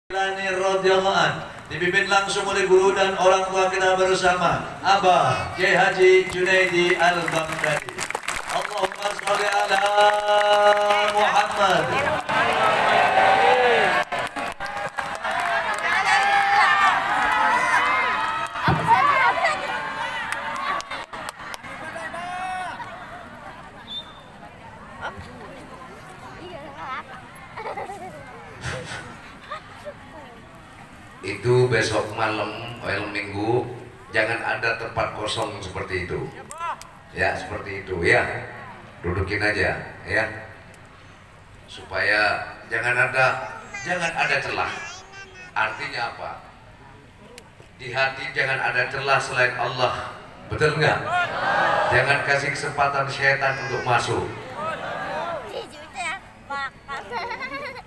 Radhiyallahu an dipimpin langsung oleh guru dan orang tua kita bersama Abah Kiai Haji Junaidi Al-Baghdadi. Allahumma sholli ala Muhammad. Itu besok malam minggu jangan ada tempat kosong seperti itu ya, seperti itu ya, dudukin aja ya, supaya jangan ada celah. Artinya apa? Di hati jangan ada celah selain Allah, betul nggak? Jangan kasih kesempatan syaitan untuk masuk.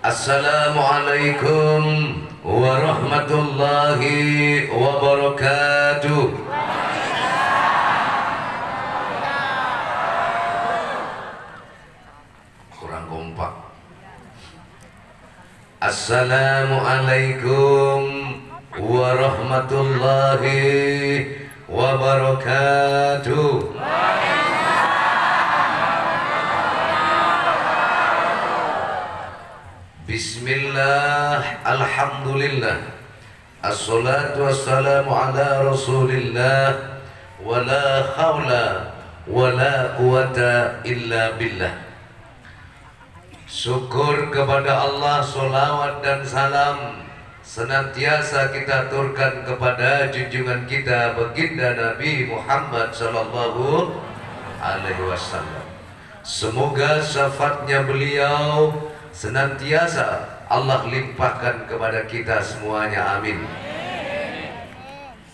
Assalamualaikum warahmatullahi wabarakatuh. Kurang kompak. Assalamualaikum warahmatullahi wabarakatuh. Bismillah, alhamdulillah, assalatu wassalamu ala rasulillah, wa la hawla wa la quwata illa billah. Syukur kepada Allah, solawat dan salam senantiasa kita aturkan kepada junjungan kita baginda Nabi Muhammad sallallahu alaihi wasallam. Semoga syafaatnya beliau senantiasa Allah limpahkan kepada kita semuanya, amin.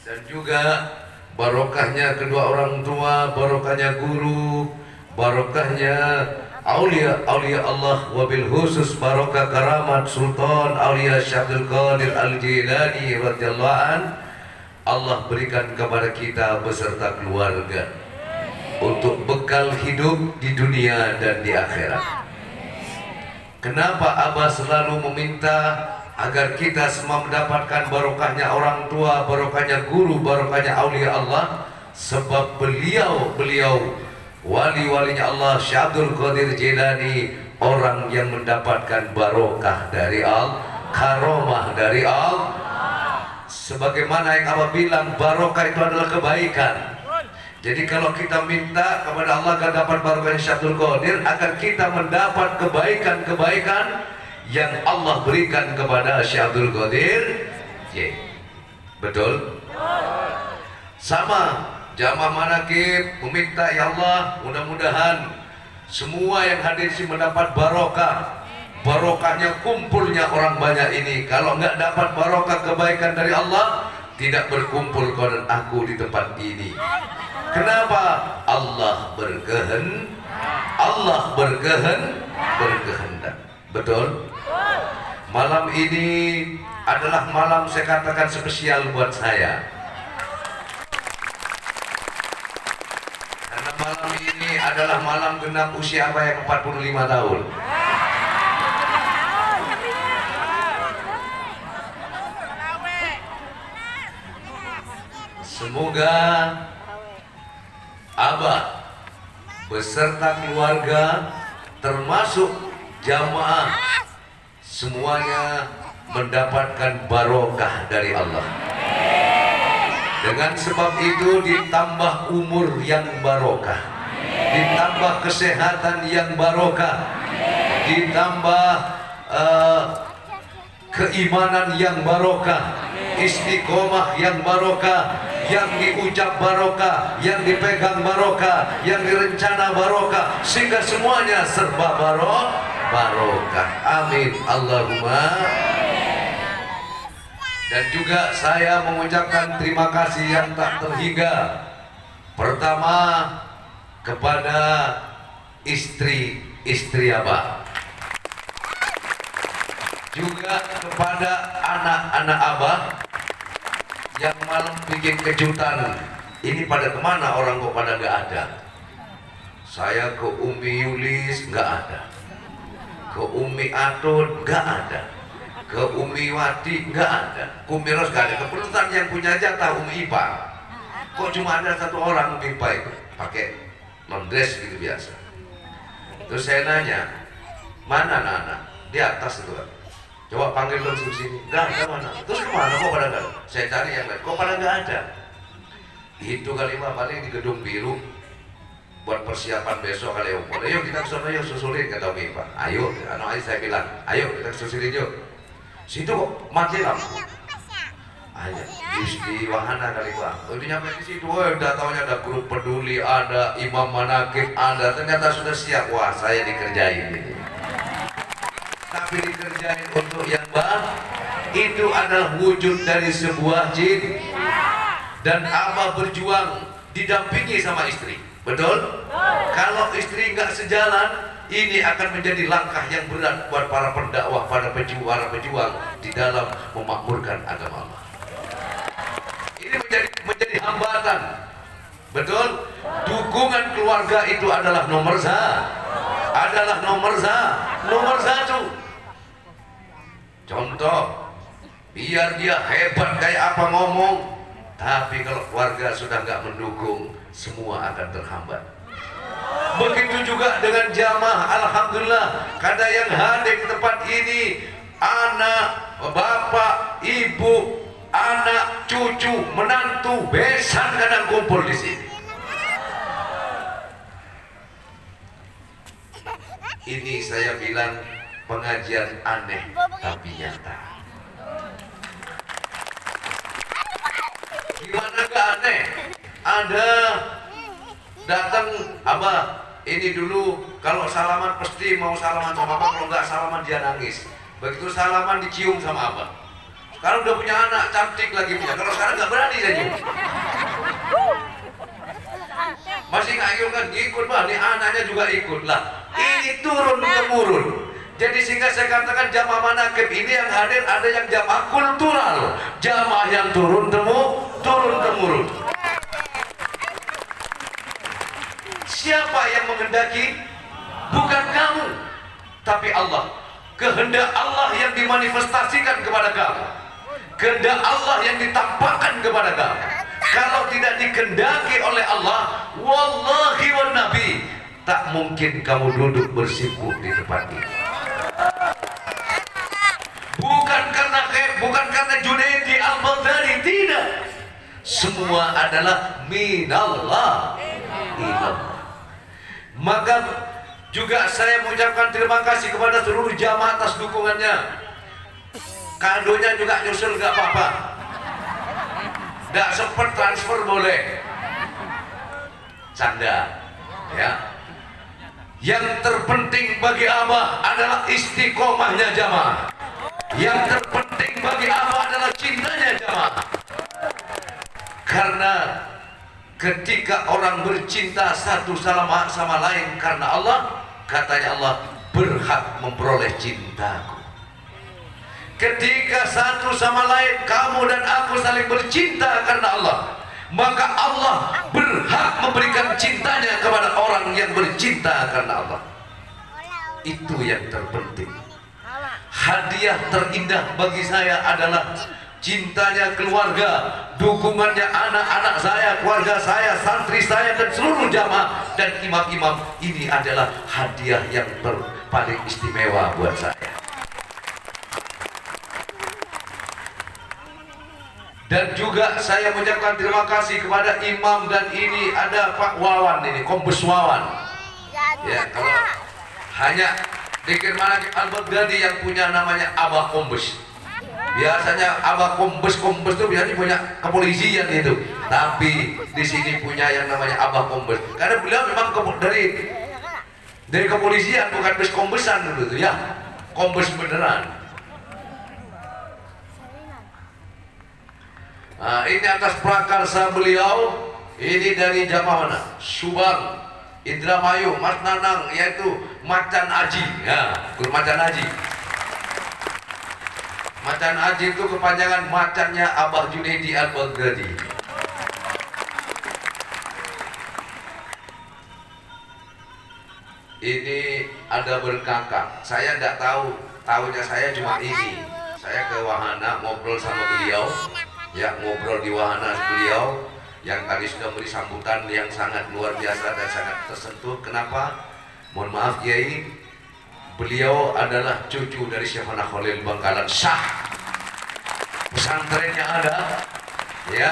Dan juga barokahnya kedua orang tua, barokahnya guru, barokahnya aulia Allah, wabil khusus barokah karamat Sultan Aulia Syabdul Qadir Al-Jilani radhiyallahu an, Allah berikan kepada kita beserta keluarga untuk bekal hidup di dunia dan di akhirat. Kenapa Abah selalu meminta agar kita semua mendapatkan barokahnya orang tua, barokahnya guru, barokahnya aulia Allah? Sebab beliau wali-walinya Allah Syabdul Qadir Jilani orang yang mendapatkan barokah dari Allah, karomah dari Allah. Sebagaimana yang Abah bilang, barokah itu adalah kebaikan. Jadi kalau kita minta kepada Allah agar dapat barokah Syabdul Qadir, agar kita mendapat kebaikan-kebaikan yang Allah berikan kepada Syabdul Qadir. Betul? Sama jamaah manaqib meminta, ya Allah, mudah-mudahan semua yang hadir sini mendapat barokah. Barokahnya kumpulnya orang banyak ini. Kalau nggak dapat barokah kebaikan dari Allah, tidak berkumpul kau dan aku di tempat ini. Kenapa? Allah berkehendak. Betul? Malam ini adalah malam saya katakan spesial buat saya. Karena malam ini adalah malam genap usia Abah yang 45 tahun. Semoga Abah beserta keluarga termasuk jamaah semuanya mendapatkan barokah dari Allah. Dengan sebab itu ditambah umur yang barokah, ditambah kesehatan yang barokah, ditambah keimanan yang barokah, istiqomah yang barokah, yang diucap barokah, yang dipegang barokah, yang direncana barokah, sehingga semuanya serba barokah. Amin Allahumma. Dan juga saya mengucapkan terima kasih yang tak terhingga. Pertama kepada istri Abah, juga kepada anak-anak Abah yang malam bikin kejutan. Ini pada kemana orang kok pada gak ada? Saya ke Umi Yulis gak ada, ke Umi Atun gak ada, ke Umi Wati nggak ada, ke Umi Ros nggak ada. Kebetulan yang punya jatah Umi Ipa, kok cuma ada satu orang Umi Ipa itu pakai non dress gitu biasa. Terus saya nanya, mana anak-anak di atas itu kan? Coba panggil dong sini. Nggak ada mana. Terus kemana kok pada nggak? Saya cari yang lain, kok pada nggak ada? Itu kali mah paling di gedung biru buat persiapan besok kali om. Ayo kita kesana yuk susulin kata Umi Ipa. Ayo, anak saya bilang, ayo kita susulin yuk. Situ kok mati lampu. Ayo di wahana kali bang. Udah nyampe di situ, udah taunya ada grup peduli, ada imam manakib, ada ternyata sudah siap. Wah saya dikerjain ini. Tapi dikerjain untuk yang bang itu adalah wujud dari sebuah jin. Dan Abah berjuang didampingi sama istri. Betul? Kalau istri nggak sejalan, ini akan menjadi langkah yang berat buat para pendakwah, para pejuang di dalam memakmurkan agama Allah. Ini menjadi hambatan. Betul? Dukungan keluarga itu adalah nomor satu. Contoh, biar dia hebat kayak apa ngomong, tapi kalau keluarga sudah nggak mendukung, semua akan terhambat. Begitu juga dengan jamaah. Alhamdulillah, kada yang hadir di tempat ini, anak, bapak, ibu, anak, cucu, menantu, besan kadang kumpul di sini. Ini saya bilang pengajian aneh tapi nyata. Gimana gak aneh? Ada datang Abah, ini dulu kalau salaman pasti mau salaman sama Abah, kalau nggak salaman dia nangis. Begitu salaman dicium sama Abah. Sekarang udah punya anak cantik lagi punya. Kalau sekarang nggak berani dia cium. Masih nggak ikut kan? Ikut bah, ini anaknya juga ikut lah. Ini turun temurun. Jadi sehingga saya katakan jamaah manakib ini yang hadir ada yang jamaah kultural, jamaah yang turun temurun. Siapa yang menghendaki? Bukan kamu, tapi Allah. Kehendak Allah yang dimanifestasikan kepada kamu, kehendak Allah yang ditampakkan kepada kamu. Kalau tidak dikehendaki oleh Allah, wallahi wan nabi, tak mungkin kamu duduk bersikup di tempat ini. Bukan karena Junaidi Al-Baghdadi, tidak. Semua adalah minallah. Maka juga saya mengucapkan terima kasih kepada seluruh jamaah atas dukungannya. Kadonya juga nyusul gak apa-apa. Gak sempat transfer boleh. Canda, ya. Yang terpenting bagi Abah adalah istiqomahnya jamaah. Yang terpenting bagi Abah adalah cintanya jamaah. Karena ketika orang bercinta satu sama lain karena Allah, katanya Allah berhak memperoleh cintaku. Ketika satu sama lain kamu dan aku saling bercinta karena Allah, maka Allah berhak memberikan cintanya kepada orang yang bercinta karena Allah. Itu yang terpenting. Hadiah terindah bagi saya adalah cintanya keluarga, dukungannya anak-anak saya, keluarga saya, santri saya, dan seluruh jamaah dan imam-imam. Ini adalah hadiah yang paling istimewa buat saya. Dan juga saya mengucapkan terima kasih kepada imam, dan ini ada Pak Wawan ini, Kombes Wawan. Ya, kalau hanya Dikir Manakib Al-Baghdadi yang punya namanya Abah Kombes. Biasanya Abah Kombes itu biasanya punya kepolisian itu, tapi di sini punya yang namanya Abah Kombes. Karena beliau memang dari kepolisian, bukan bes kombesan dulu itu ya, kombes beneran. Nah, ini atas prakarsa beliau, ini dari jamaah mana? Subang, Indramayu, Mas Nanang, yaitu Macan Aji, ya, Guru Macan Aji. Macan Aji itu kepanjangan macannya Abah Junaidi Al-Baghdadi. Ini ada berkakak. Saya nggak tahu, tahunya saya cuma ini. saya ke wahana ngobrol sama beliau, ya ngobrol di wahana beliau yang tadi sudah beri sambutan yang sangat luar biasa dan sangat tersentuh. Kenapa? Mohon maaf Kiai, beliau adalah cucu dari Syekhona Khalil Bangkalan, sah, pesantrennya ada, ya,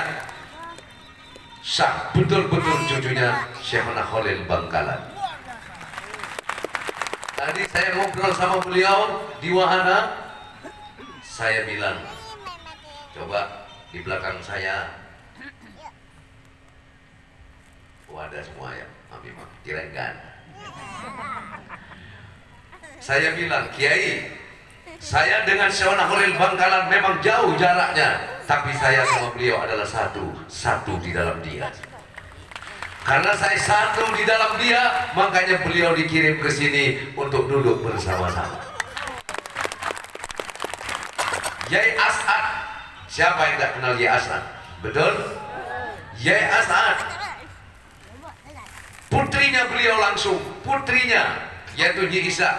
sah, betul-betul cucunya Syekhona Khalil Bangkalan. Tadi saya ngobrol sama beliau di wahana, saya bilang, coba di belakang saya, ada semua ya, Mami kirain kan. Saya bilang, Kiai, saya dengan Syekhona Khalil Bangkalan memang jauh jaraknya, tapi saya sama beliau adalah satu di dalam dia. Karena saya satu di dalam dia, makanya beliau dikirim ke sini untuk duduk bersama-sama. Yai As'ad, siapa yang tak kenal Yai As'ad? Betul? Yai As'ad, putrinya beliau langsung, putrinya yaitu Nyi Isa,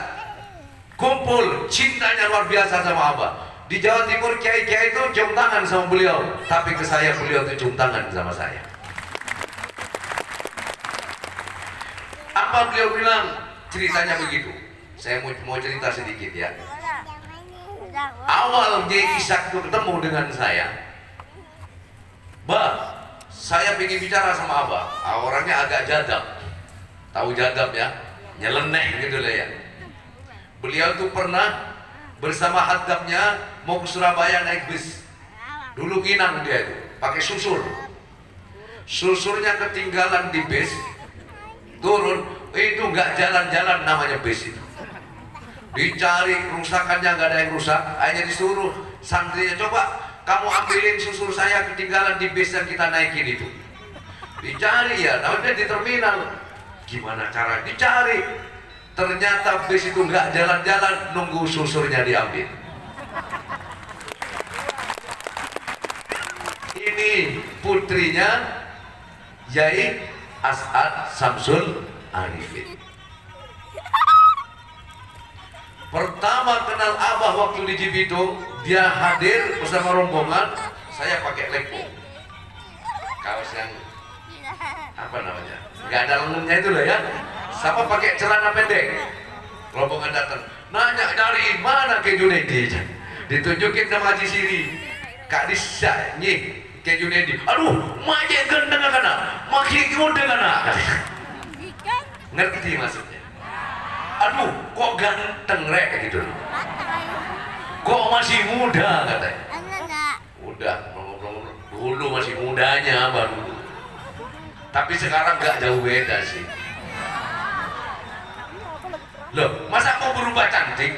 kumpul cintanya luar biasa sama Abah. Di Jawa Timur kiai-kiai itu cium tangan sama beliau, tapi ke saya beliau itu cium tangan sama saya. Apa beliau bilang? Ceritanya begitu. Saya mau cerita sedikit ya. Awal Nyi Isa itu ketemu dengan saya, Bah, saya ingin bicara sama Abah. Orangnya agak jadab, tahu jadab ya, nyeleneh gitu lah ya. Beliau tuh pernah bersama hadapnya mau ke Surabaya naik bis. Dulu nginang dia itu, pakai susur. Susurnya ketinggalan di bis, turun, itu nggak jalan-jalan namanya bis itu. Dicari kerusakannya, nggak ada yang rusak, hanya disuruh santrinya, coba kamu ambilin susur saya ketinggalan di bis yang kita naikin itu. Dicari ya, namanya di terminal. Gimana cara dicari? Ternyata bis itu nggak jalan-jalan, nunggu susurnya diambil. Ini putrinya Yai As'ad Samsul Arifin. Pertama kenal Abah waktu di Cibitung, dia hadir bersama rombongan, saya pakai lepo, kaos yang apa namanya, nggak ada lengannya itu lah ya, sama pakai celana pendek. Rombongan datang, nanya dari mana ke Junaidi, ditunjukin sama Haji Siri, Kak Disa, nih ke Junaidi. Aduh, maje gendeng kana, makin gendeng kana. Ngerti maksudnya? Aduh, kok ganteng rek gitu. Kok masih muda katanya. Udah, dulu masih mudanya baru. Tapi sekarang gak jauh beda sih. Loh, masa mau berubah cantik?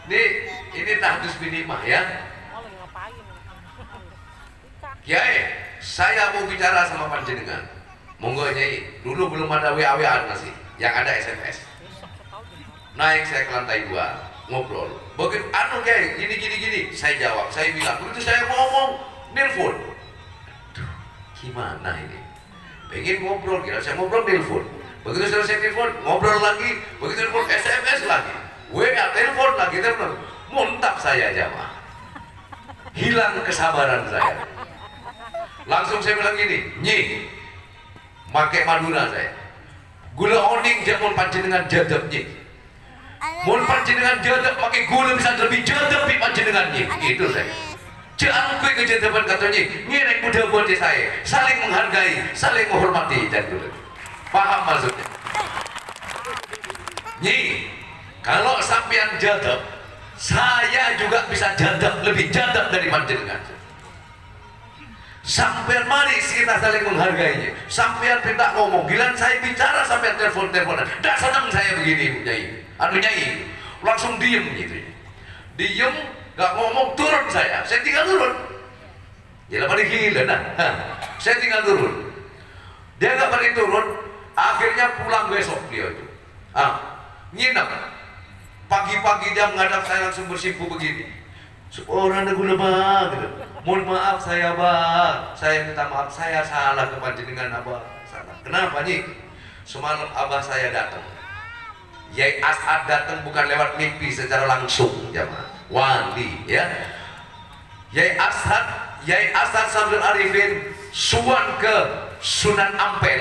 Ini tahdus binimah ya. Kiai, saya mau bicara sama panjenengan. Monggo Nyai, dulu belum ada WA-WA masih, yang ada SMS. Naik saya ke lantai 2, ngobrol. Begitu anu Kiai, gini, saya jawab, saya bilang, begitu saya ngomong, nelpon. Aduh, gimana ini? Pengen ngobrol, kira saya ngobrol nelpon. Begitu selesai telepon, ngobrol lagi, begitu telepon SMS lagi, WA telepon lagi, telepon. Muntah saya jamaah. Hilang kesabaran saya. Langsung saya bilang gini, Nyi, pakai Madura saya. Gula oning jangan panjenengan jadab Nyi. Mun panjenengan jadab pakai gula bisa lebih jadab di panjenengan Nyi. Itu saya. Jangan kue kejadaban katanya, Nyi rek muda buat saya. Saling menghargai, saling menghormati dan dulu. Paham maksudnya? Nyi, kalau sampean jadab, saya juga bisa jadab, lebih jadab dari panjenengan. Sampean mari kita saling menghargainya. Sampean minta ngomong, gilan saya bicara sampean telepon-teleponan. Dak senang saya begini, Nyai. Anu Nyai, langsung diem gitu. Diem, gak ngomong, turun saya tinggal turun. Ya pada gila nah. Saya tinggal turun. Dia gak balik turun, akhirnya pulang besok dia itu. Nginap. Pagi-pagi dia menghadap saya langsung bersimpu begini. Seorang ada guna bang, gitu. Mohon maaf saya bang, saya minta maaf, saya salah ke panjenengan abah, salah. Kenapa nih? Semalam abah saya datang, Yai As'ad datang bukan lewat mimpi secara langsung, jamaah. Wali, ya. Yai As'ad Samsul Arifin suan ke Sunan Ampel.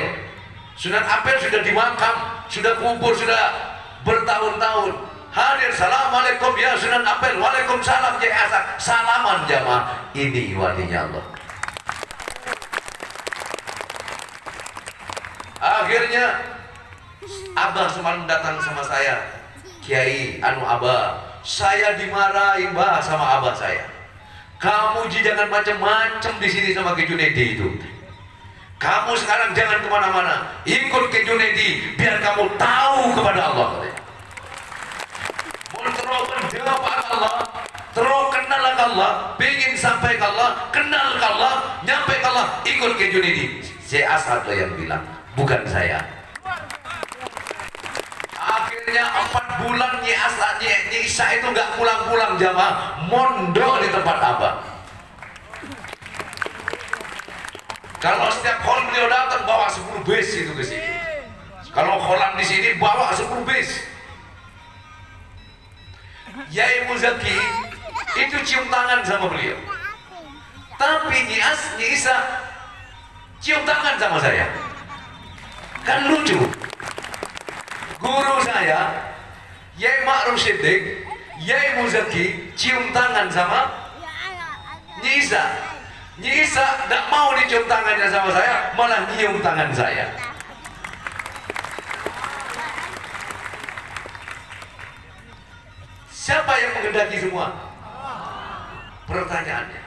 Sunan Ampel sudah dimakam, sudah kubur, sudah bertahun-tahun. Hadir, assalamualaikum ya Sunan Ampel, waalaikumsalam Yai As'ad. Salaman jamaah, ini walinya Allah. Akhirnya Abah semalam datang sama saya, Kiai Abah, saya dimarahin Mbah sama Abah saya. Kamu jangan macam-macam di sini sama Ki Junedi itu. Kamu sekarang jangan kemana-mana, ikut Ki Junedi biar kamu tahu kepada Allah. Mau terus menjawab Allah, terus kenal Allah, ingin sampai ke Allah, kenal ke Allah, nyampe ke Allah, ikut Ki Junedi. Saya As'ad yang bilang, bukan saya. Akhirnya 4 bulan Nyi Isa itu nggak pulang-pulang jamaah, mondok di tempat Abah. Kalau setiap khol beliau datang bawa 10 bis itu ke sini. Kalau kholam di sini bawa 10 bis. Yai Muzaki itu cium tangan sama beliau. Tapi Nyi Isa cium tangan sama saya. Kan lucu. Guru saya, Yai Ma'ruf Siddiq, Yai Muzaki cium tangan sama Nyi Isa. Nyi Isa tidak mau dicium tangannya sama saya, malah nyium tangan saya. Siapa yang menghendaki semua? Pertanyaannya,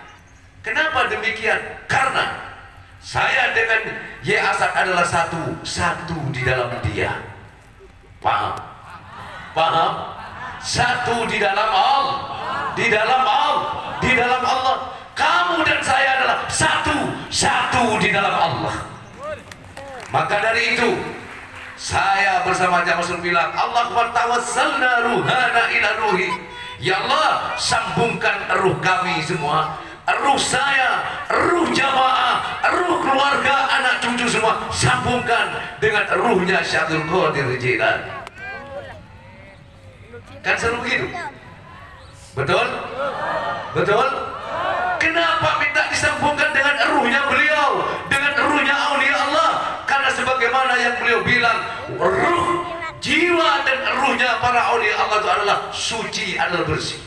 kenapa demikian? Karena saya dengan Yai As'ad adalah satu di dalam dia. Paham? Paham? Satu di dalam Allah, di dalam Allah, di dalam Allah. Kamu dan saya adalah satu di dalam Allah. Maka dari itu saya bersama Jamaah bilang, Allahumma tawassalna ruhana ila ruhi. Ya Allah, sambungkan ruh kami semua, ruh saya, ruh jamaah, ruh keluarga, anak cucu semua, sambungkan dengan ruhnya Syaikhul Qadir Jilani. Kan seru gitu? Betul? Betul? Kenapa minta disambungkan dengan ruhnya beliau, dengan ruhnya aulia Allah? Karena sebagaimana yang beliau bilang, ruh, jiwa dan ruhnya para aulia Allah itu adalah suci, adalah bersih.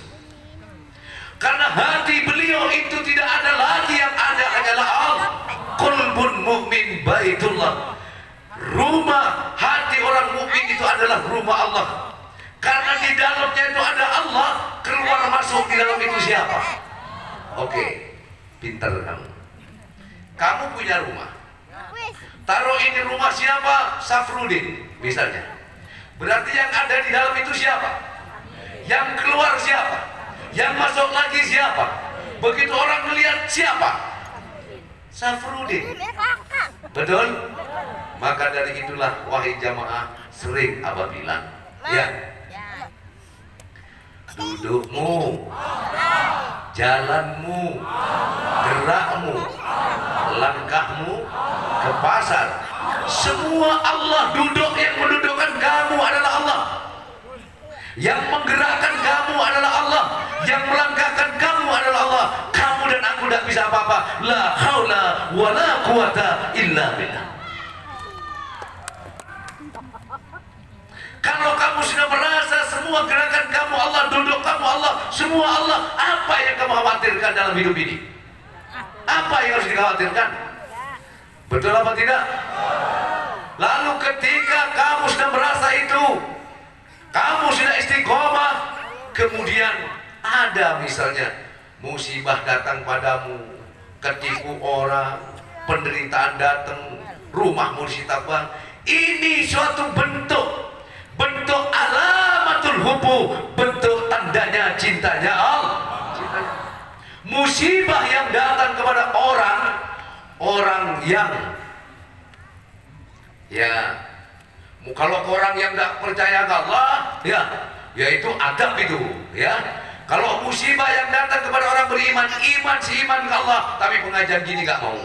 Karena hati beliau itu tidak ada lagi, yang ada hanyalah Allah. Qalbun mu'min baitullah. Rumah hati orang mukmin itu adalah rumah Allah. Karena di dalamnya itu ada Allah, keluar masuk di dalam itu siapa? Oke, pintar kamu. Kamu punya rumah. Taruh ini rumah siapa? Safrudin, misalnya. Berarti yang ada di dalam itu siapa? Yang keluar siapa? Yang masuk lagi siapa? Begitu orang melihat siapa? Safrudin. Betul? Maka dari itulah wahai jamaah, sering Abah bilang, ya, dudukmu, jalanmu, gerakmu, langkahmu ke pasar, semua Allah. Duduk yang mendudukkan kamu adalah Allah, yang menggerakkan kamu adalah Allah, yang melangkahkan kamu adalah Allah. Kamu dan aku tidak bisa apa-apa. La haula wa la quwata illa billah. Kalau kamu sudah merasa semua gerakan kamu Allah, duduk kamu Allah, semua Allah, apa yang kamu khawatirkan dalam hidup ini? Apa yang harus dikhawatirkan? Betul apa tidak? Lalu ketika kamu sudah merasa itu, kamu sudah istiqomah, kemudian ada misalnya musibah datang padamu, ketipu orang, penderitaan datang, rumahmu disita bang. Ini suatu bentuk alamatul hubbu, bentuk tandanya cintanya Allah. Musibah yang datang kepada orang yang ya, kalau orang yang nggak percaya ke Allah, ya, yaitu adab itu, ya. Kalau musibah yang datang kepada orang beriman, seiman ke Allah, tapi pengajian gini nggak mau.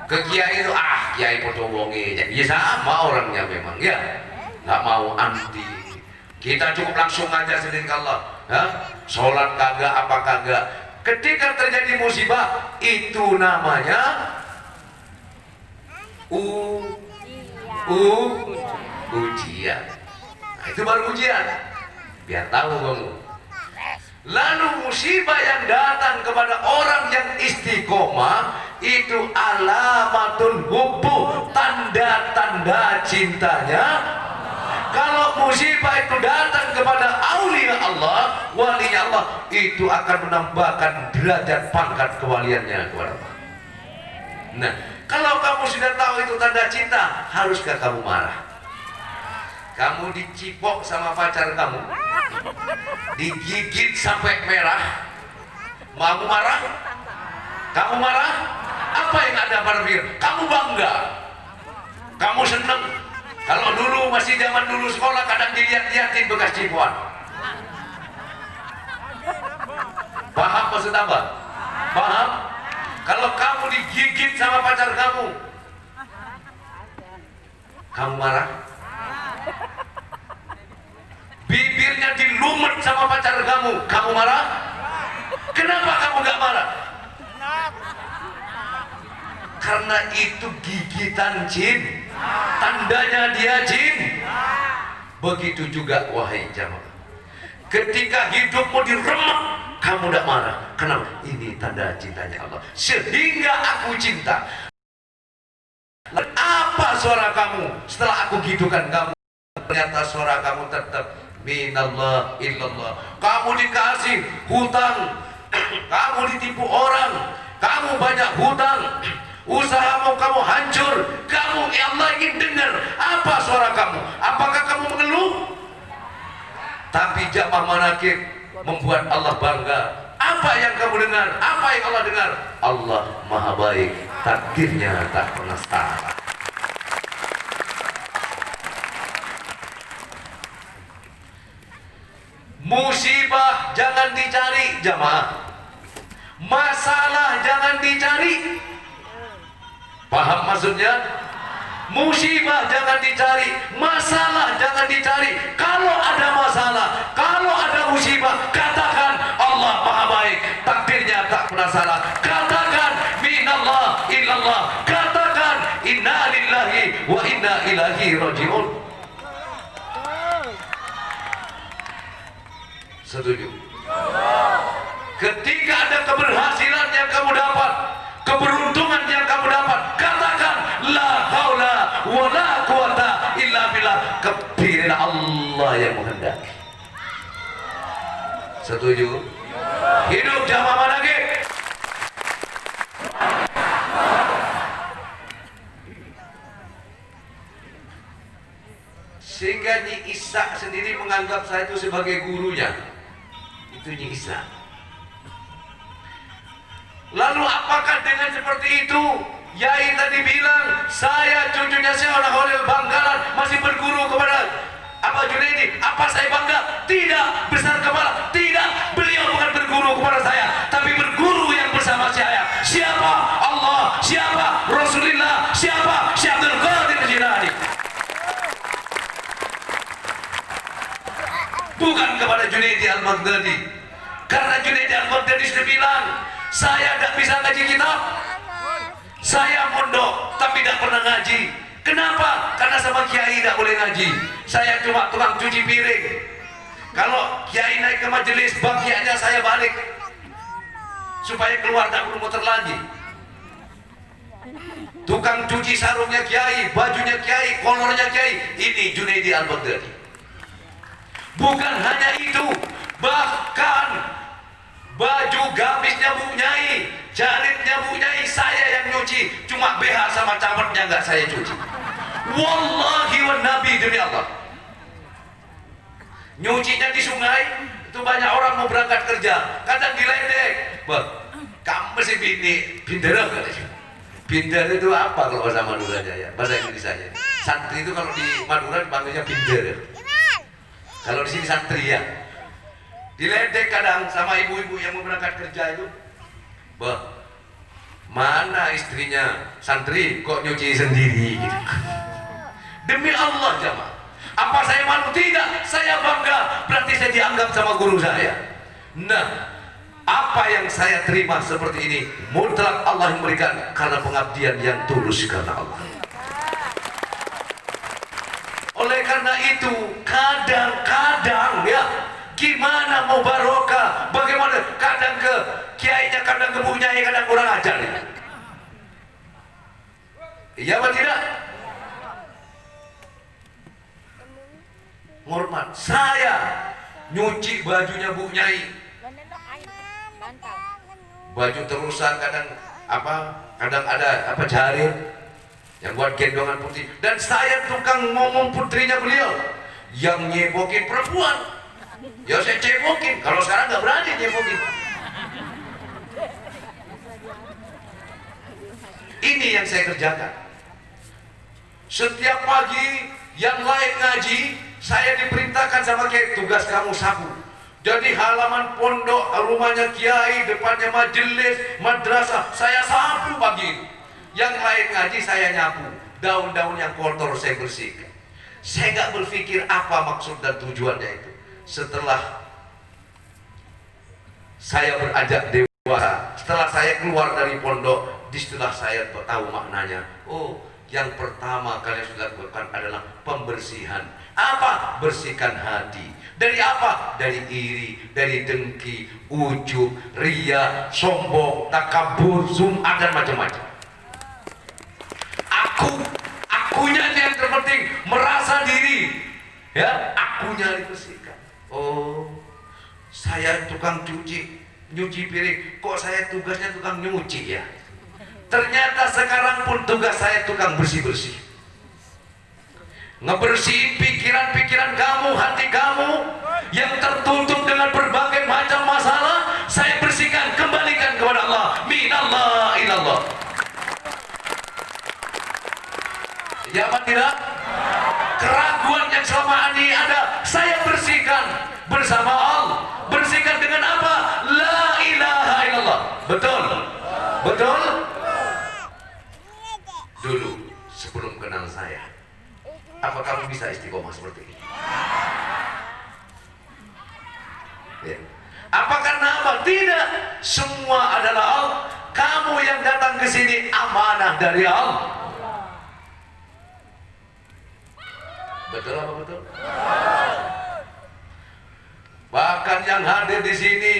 Ke kiai itu, kiai podo wonge, ya sama orangnya memang, ya. nggak mau anti. Kita cukup langsung aja sendiri ke Allah. Ya? Sholat kagak apa kagak. Ketika terjadi musibah itu namanya ujian. Nah, itu baru ujian. Biar tahu kamu. Lalu musibah yang datang kepada orang yang istiqomah itu alamatul hubbu, tanda-tanda cintanya. Kalau musibah itu datang kepada aulia Allah, wali Allah, itu akan menambahkan derajat pangkat kewaliannya kepada Allah. Nah, kalau kamu sudah tahu itu tanda cinta, haruskah kamu marah? Kamu dicipok sama pacar kamu, digigit sampai merah, mau marah? Kamu marah? Apa yang ada pada pikir? Kamu bangga, kamu seneng. Kalau dulu masih zaman dulu sekolah kadang dilihat-lihatin bekas cipuan. Paham maksud apa? Paham? Kalau kamu digigit sama pacar kamu, kamu marah? Bibirnya dilumet sama pacar kamu marah? Kenapa kamu gak marah? Karena itu gigitan jin, tandanya dia jin. Begitu juga wahai jamaah, ketika hidupmu diremek, kamu tidak marah. Kenapa? Ini tanda cintanya Allah. Sehingga aku cinta. Apa suara kamu setelah aku hidupkan kamu? Ternyata suara kamu tetap minallah illallah. Kamu dikasih hutang, kamu ditipu orang, kamu banyak hutang, usahamu kamu hancur, kamu ya Allah ingin dengar apa suara kamu. Apakah kamu mengeluh? Tapi jamaah manakib membuat Allah bangga. Apa yang kamu dengar? Apa yang Allah dengar? Allah maha baik, takdirnya tak pernah salah. Musibah jangan dicari jamaah, masalah jangan dicari. Paham maksudnya? Musibah jangan dicari, masalah jangan dicari. Kalau ada masalah, kalau ada musibah, katakan Allah maha baik, takdirnya tak pernah salah. Katakan minallah illallah, katakan inna lillahi wa inna ilaihi rajiun. Setuju? Ketika ada keberhasilan yang kamu dapat, keberuntungan yang kamu dapat, katakan la haula wala quwata illa billah, kepirilah Allah yang menghendaki. Setuju? Hidup jamaah manakib. Sehingga Nyi Isa sendiri menganggap saya itu sebagai gurunya. Itu Nyi Isa. Lalu apakah dengan seperti itu Yai tadi bilang saya cucunya Syekh Khalil Bangkalan masih berguru kepada Abah Junaidi? Apa saya bangga? Tidak. Besar kepala? Tidak. Beliau bukan berguru kepada saya, tapi berguru yang bersama saya. Siapa? Allah. Siapa? Rasulullah. Siapa? Syekh Abdul Qadir Jilani. Bukan kepada Junaidi Al-Baghdadi. Karena Junaidi Al-Baghdadi sudah bilang, saya tidak bisa ngaji kitab, saya mondok tapi tidak pernah ngaji. Kenapa? Karena sama kiai tidak boleh ngaji. Saya cuma tukang cuci piring. Kalau kiai naik ke majelis, bagiannya saya balik supaya keluar, tidak perlu muter lagi. Tukang cuci sarungnya kiai, bajunya kiai, kolornya kiai. Ini Junaidi Al-Baghdadi. Bukan hanya itu, bahkan baju gamisnya Bu Nyai, jaritnya Bu Nyai saya yang nyuci. Cuma BH sama camernya nggak saya cuci. Wallahi wa nabi, demi Allah. Nyucinya di sungai, itu banyak orang mau berangkat kerja, kadang diledek. Bang, kamu sih binder kali. Binder itu apa kalau bahasa Maduranya ya? Bahasa Indonesianya. Santri itu kalau di Madura dipanggilnya binder. Kalau di sini santri ya. Diledek kadang sama ibu-ibu yang mau berangkat kerja itu. Bah, mana istrinya santri kok nyuci sendiri gitu. Demi Allah jamaah, Apa saya malu? Tidak, saya bangga. Berarti saya dianggap sama guru saya. Nah, apa yang saya terima seperti ini mutlak Allah yang memberikan karena pengabdian yang tulus karena Allah. Oleh karena itu, kadang-kadang ya, gimana mau barokah? Bagaimana? Kadang ke kiainya, kadang ke bu nyai, kadang kurang ajar. Iya apa tidak? Hormat. Saya nyuci bajunya bu nyai. Baju terusan kadang kadang ada jarir yang buat gendongan putih, dan saya tukang ngomong putrinya beliau yang nyebokin perempuan, ya saya cebokin. Kalau sekarang nggak berani nyebokin. Ini yang saya kerjakan setiap pagi. Yang lain ngaji, saya diperintahkan sama kiai, tugas kamu sapu. Jadi halaman pondok, rumahnya kiai, depannya majelis, madrasah, saya sapu pagi. Yang lain ngaji, saya nyapu. Daun-daun yang kotor saya bersihkan. Saya nggak berpikir apa maksud dan tujuannya itu. Setelah saya beranjak dewasa, setelah saya keluar dari pondok, disitulah saya tahu maknanya. Oh, yang pertama kalian sudah lakukan adalah pembersihan. Apa? Bersihkan hati. Dari apa? Dari iri, dari dengki, ujub, ria, sombong, takabur, sum'ah, dan macam-macam. Akunya yang terpenting, merasa diri. Ya, akunya dibersihkan. Oh, saya tukang nyuci piring. Kok saya tugasnya tukang nyuci ya? Ternyata sekarang pun tugas saya tukang bersih-bersih. Ngebersihin pikiran-pikiran kamu, hati kamu yang tertutup dengan berbagai macam masalah, saya bersihkan, kembalikan kepada Allah. Minallah ilallah. Ya apa tidak? Keraguan yang selama ini ada, saya bersihkan bersama Allah. Bersihkan dengan apa? La ilaha illallah. Betul? Betul? Dulu sebelum kenal saya, apa kamu bisa istiqomah seperti ini? Ya. Apa karena apa? Tidak. Semua adalah Allah. Kamu yang datang ke sini amanah dari Allah. Betul apa betul? Bahkan yang hadir di sini,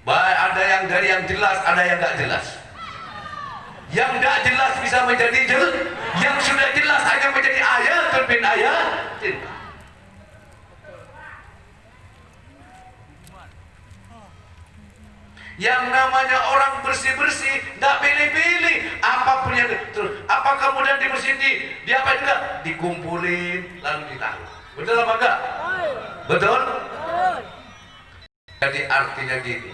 baik ada yang dari yang jelas, ada yang nggak jelas. Yang tidak jelas bisa menjadi jelas, yang sudah jelas akan menjadi ayatul bin ayatin. Yang namanya orang bersih-bersih, tidak pilih-pilih apapun yang terus. Apa kemudian dibersihin di apa juga? Dikumpulin lalu ditaruh. Betul apa enggak? Betul? Jadi artinya gini,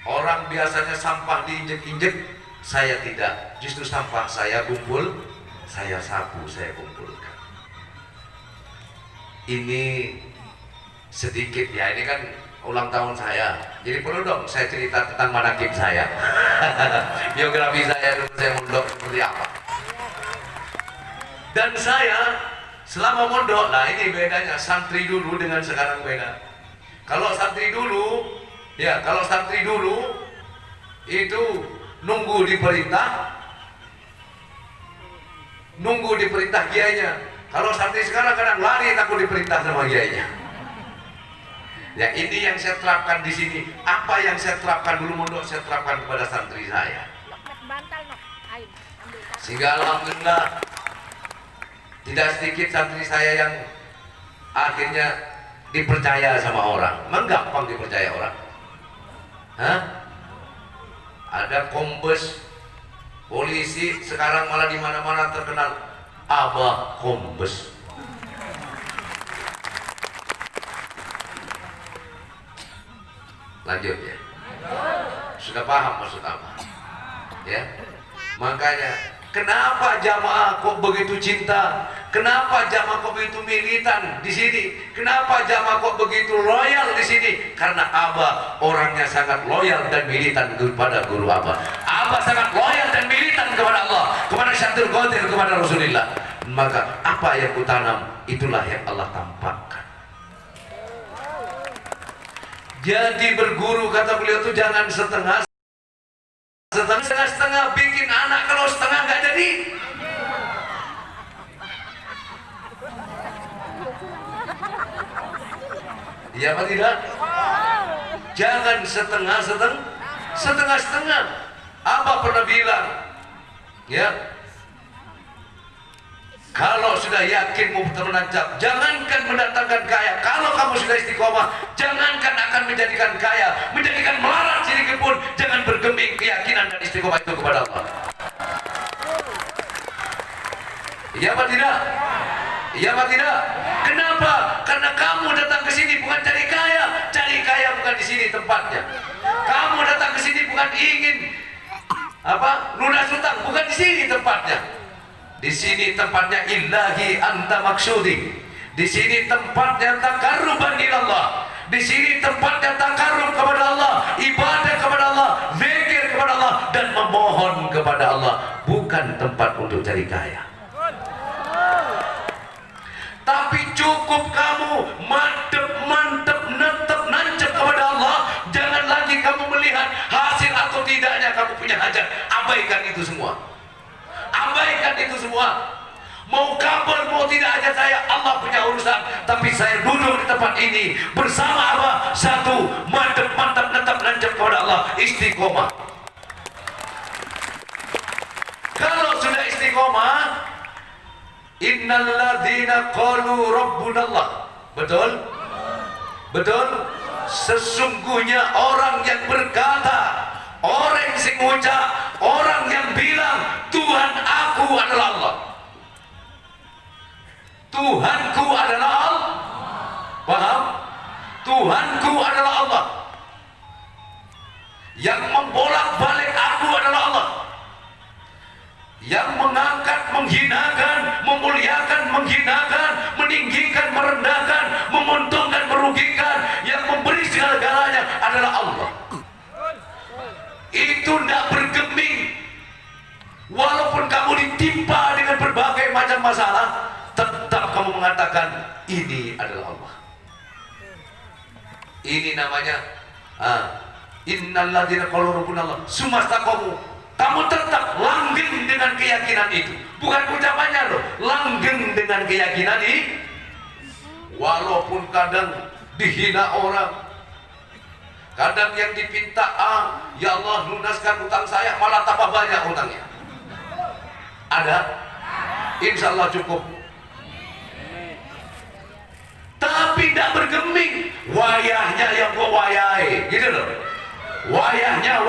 orang biasanya sampah diinjek-injek, saya tidak. Justru sampah saya kumpul, saya sapu, saya kumpulkan. Ini sedikit ya, ini kan ulang tahun saya, jadi perlu dong saya cerita tentang manakib saya. Biografi saya dulu, saya mondok seperti apa. Dan saya selama mondok, nah ini bedanya santri dulu dengan sekarang beda. Kalau santri dulu, ya kalau santri dulu itu nunggu diperintah kiainya. Kalau santri sekarang kadang lari takut diperintah sama kiainya. Ya ini yang saya terapkan di sini. Apa yang saya terapkan dulu mondok, saya terapkan kepada santri saya. Sehingga alhamdulillah tidak sedikit santri saya yang akhirnya dipercaya sama orang. Memang gampang dipercaya orang. Hah? Ada kombes, polisi, sekarang malah di mana-mana terkenal Abah Kombes. Lanjut ya. Sudah paham maksud apa? Ya. Makanya kenapa jamaah kok begitu cinta? Kenapa jamaah kok begitu militan di sini? Kenapa jamaah kok begitu loyal di sini? Karena Abah orangnya sangat loyal dan militan kepada guru Abah. Abah sangat loyal dan militan kepada Allah, kepada Syaikhul Qadir, kepada Rasulullah. maka apa yang kutanam itulah yang Allah tampakkan. Jadi berguru, kata beliau itu jangan setengah bikin anak, kalau setengah nggak jadi. Iya apa tidak? Jangan setengah. Abah pernah bilang, ya, kalau sudah yakin mau menancap, jangankan mendatangkan kaya. Kalau kamu sudah istiqomah, jangankan akan menjadikan kaya, menjadikan melarat sedikit pun, jangan bergeming keyakinan dan istiqomah itu kepada Allah. Iya apa tidak? Iya apa tidak? Kenapa? Karena kamu datang ke sini bukan cari kaya bukan di sini tempatnya. Kamu datang ke sini bukan ingin lunas hutang, bukan di sini tempatnya. Di sini tempatnya illahi anta maksudi. Di sini tempatnya takarruban ilallah. Di sini tempatnya takarrub kepada Allah, ibadah kepada Allah, zikir kepada Allah, dan memohon kepada Allah. Bukan tempat untuk cari kaya. Tapi cukup kamu mantep, nancep kepada Allah. Jangan lagi kamu melihat hasil atau tidaknya kamu punya hajat. Abaikan itu semua. Abaikan itu semua. Mau kabel mau tidak hajat saya, Allah punya urusan. Tapi saya duduk di tempat ini bersama Abah, satu, mantep, nancep kepada Allah, istiqomah. Kalau sudah istiqomah, innal ladzina qalu rabbunallah. Betul? Betul? Sesungguhnya orang yang berkata, orang yang ngucap, orang yang bilang Tuhan aku adalah Allah, Tuhanku adalah Allah. Paham? Tuhanku adalah Allah. Yang membolak-balik aku adalah Allah. Yang mengangkat, menghinakan, memuliakan, menghinakan, meninggikan, merendahkan, menguntungkan, merugikan, yang memberi segala-galanya adalah Allah. Itu tidak bergeming. Walaupun kamu ditimpa dengan berbagai macam masalah, tetap kamu mengatakan ini adalah Allah. Ini namanya innal ladzina qalu rabbunallah sumastaqamu. Kamu tetap langgeng dengan keyakinan itu. Bukan ucapannya loh, langgeng dengan keyakinan ini. Walaupun kadang dihina orang, kadang yang dipinta, ya Allah lunaskan utang saya, malah tambah banyak utangnya. Ada? Insya Allah cukup. Tapi tidak bergeming. Wayahnya yang gua wayai, gitu loh. Wayahnya,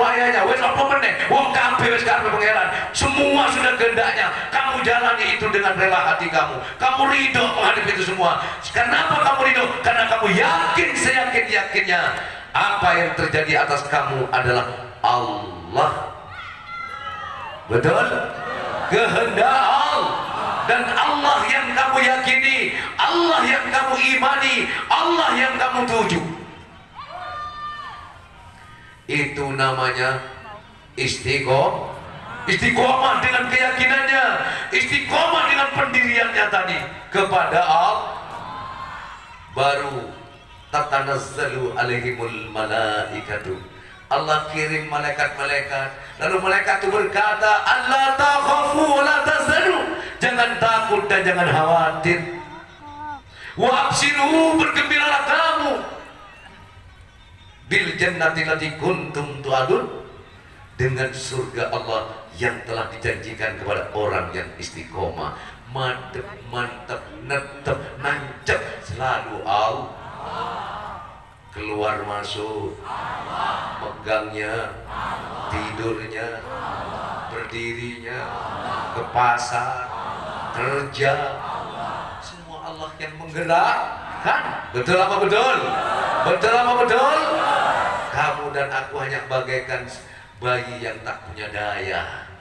wes apa meneh? Wong kabeh wis karepe pangeran. Semua sudah kehendaknya. Kamu jalani itu dengan rela hati kamu. Kamu ridho menghadapi itu semua. Kenapa kamu ridho? Karena kamu yakin, seyakin-yakinnya apa yang terjadi atas kamu adalah Allah. Betul? Kehendak Allah. Dan Allah yang kamu yakini, Allah yang kamu imani, Allah yang kamu tuju. Itu namanya istiqomah dengan keyakinannya, istiqomah dengan pendiriannya tadi kepada Allah. Baru tatanazzalu alaihimul malaikatu. Allah kirim malaikat-malaikat, lalu malaikat itu berkata, Allah takhafu wa la tahzanu. Jangan takut dan jangan khawatir. Wa abshiru, bergembiralah kamu bil jannati allati kuntum tu'adun, dengan surga Allah yang telah dijanjikan kepada orang yang istiqomah. Mantep, netep, nancep selalu Allah. Keluar masuk, megangnya, tidurnya, berdirinya, ke pasar, kerja, semua Allah yang menggerakkan. Betul apa betul? Betul apa betul? Kamu dan aku hanya bagaikan bayi yang tak punya daya.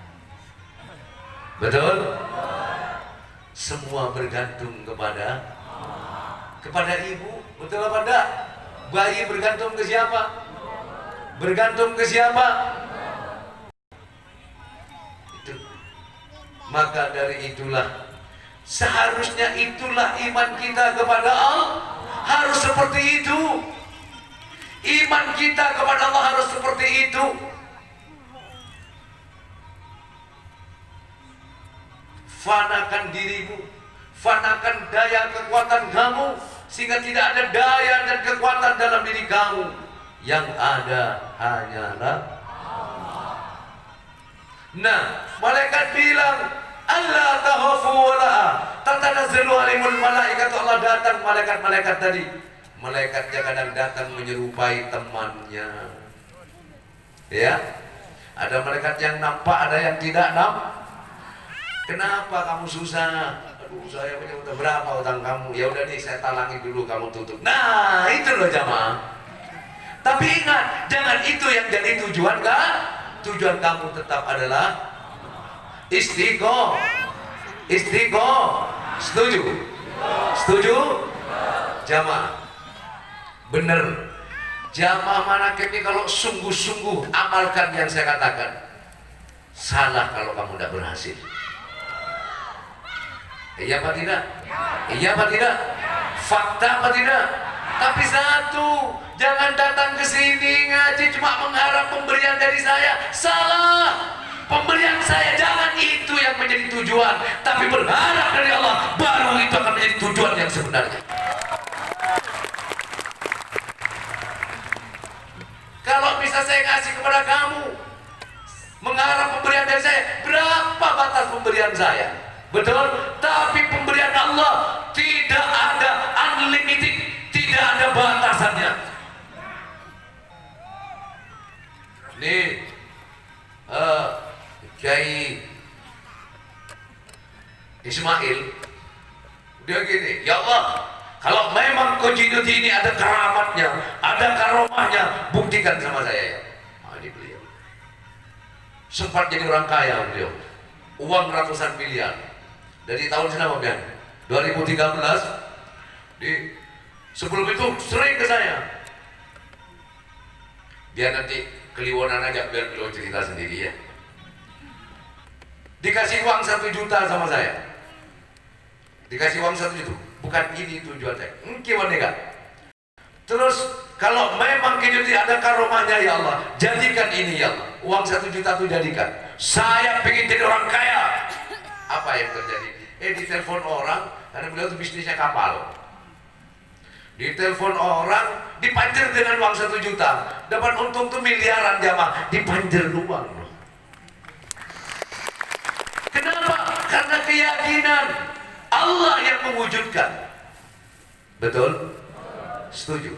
Betul? Semua bergantung kepada ibu. Betul apa enggak? Bayi bergantung ke siapa? Bergantung ke siapa? Itu. Maka dari itulah Seharusnya itulah iman kita kepada Allah. Harus seperti itu. Iman kita kepada Allah harus seperti itu. Fanakan dirimu, fanakan daya kekuatan kamu, sehingga tidak ada daya dan kekuatan dalam diri kamu. Yang ada hanyalah Allah. Nah, malaikat bilang, Allah takhafu wa la tatanazzalu alaihimul malaikatu. Allah datang, malaikat-malaikat tadi. Malaikatnya kadang datang menyerupai temannya. Ya, ada malaikat yang nampak, ada yang tidak nampak. Kenapa kamu susah? Aduh, saya punya utang. Berapa utang kamu? Ya udah nih, saya talangi dulu, kamu tutup. Nah, itu loh jamaah. Tapi ingat, jangan itu yang jadi tujuan kan? Tujuan kamu tetap adalah istiqomah. Istiqomah. Setuju? Setuju? Jamaah. Bener. Jamaah manakib ini kalau sungguh-sungguh amalkan yang saya katakan. Salah kalau kamu tidak berhasil. Iya apa tidak? Iya apa tidak? Fakta apa tidak? Tapi satu, jangan datang ke sini ngaji cuma mengharap pemberian dari saya. Salah. Pemberian saya jangan itu yang menjadi tujuan, tapi berharap dari Allah, baru itu akan menjadi tujuan yang sebenarnya. Kalau bisa saya kasih kepada kamu, mengharap pemberian dari saya, berapa batas pemberian saya? Betul, tapi pemberian Allah tidak ada unlimited, tidak ada batasannya. Nih, Kiai Ismail, dia gini, ya Allah, kalau memang Kojinuddin ini ada keramatnya, ada karomahnya, buktikan sama saya ya. Nah, ini beliau sempat jadi orang kaya beliau, uang ratusan miliar. Dari tahun berapa kan? 2013. Sebelum itu sering ke saya. Biar nanti keliwonan aja, biar beliau cerita sendiri ya. Dikasih uang 1 juta sama saya. Dikasih uang 1 juta. Bukan ini tujuan saya. Gimana kan? Terus kalau memang ini ada karomahnya ya Allah, jadikan ini ya Allah. Uang 1 juta itu jadikan. Saya pengen jadi orang kaya. Apa yang terjadi? Ditelepon orang, karena beliau itu bisnisnya kapal. Ditelepon orang, dipanjer dengan uang 1 juta. Dapat untung tuh miliaran jamaah, dipanjer uang. Kenapa? Karena keyakinan Allah yang mewujudkan. Betul? Setuju?